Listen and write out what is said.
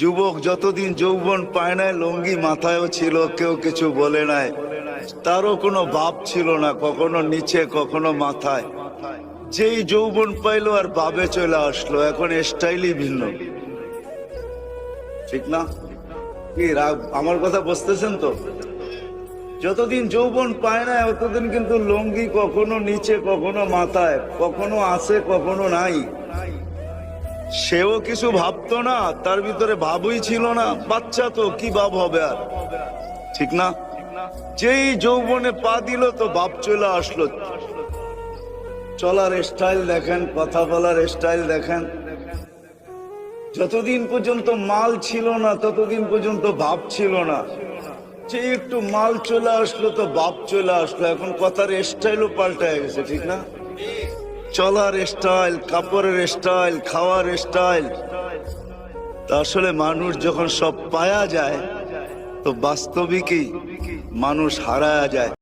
যুবক যতদিন যৌবন পায় নাই, লুঙ্গি মাথায়ও ছিল, কেউ কিছু বলে নাই, তারও কোনো ভাব ছিল না, কখনো নিচে কখনো মাথায়। যেই যৌবন পাইলো আর ভাবে চলে আসলো, এখন স্টাইলই ভিন্ন। ঠিক না? কি রাগ, আমার কথা বুঝতেছেন তো? যতদিন যৌবন পায় না ততদিন কিন্তু লুঙ্গি কখনো নিচে কখনো মাথায়, কখনো আছে কখনো নাই। সেও কিছু ভাবতো না, তার ভিতরে ভাবই ছিল না, বাচ্চা তো কি ভাব হবে আর, ঠিক না? যেই যৌবনে পা দিল তো ভাব চলে আসলো। চলার স্টাইল দেখেন, কথা বলার স্টাইল দেখেন। যতদিন পর্যন্ত মাল ছিল না ততদিন পর্যন্ত ভাব ছিল না, যে একটু মাল চলে আসলো তো ভাব চলে আসলো। এখন কথার স্টাইলও পাল্টায় গেছে, ঠিক না? চলার স্টাইল, কাপড়ের স্টাইল, খাওয়ার স্টাইল। তা আসলে মানুষ যখন সব পায়া যায় তো বাস্তবিকই মানুষ হারায়া যায়।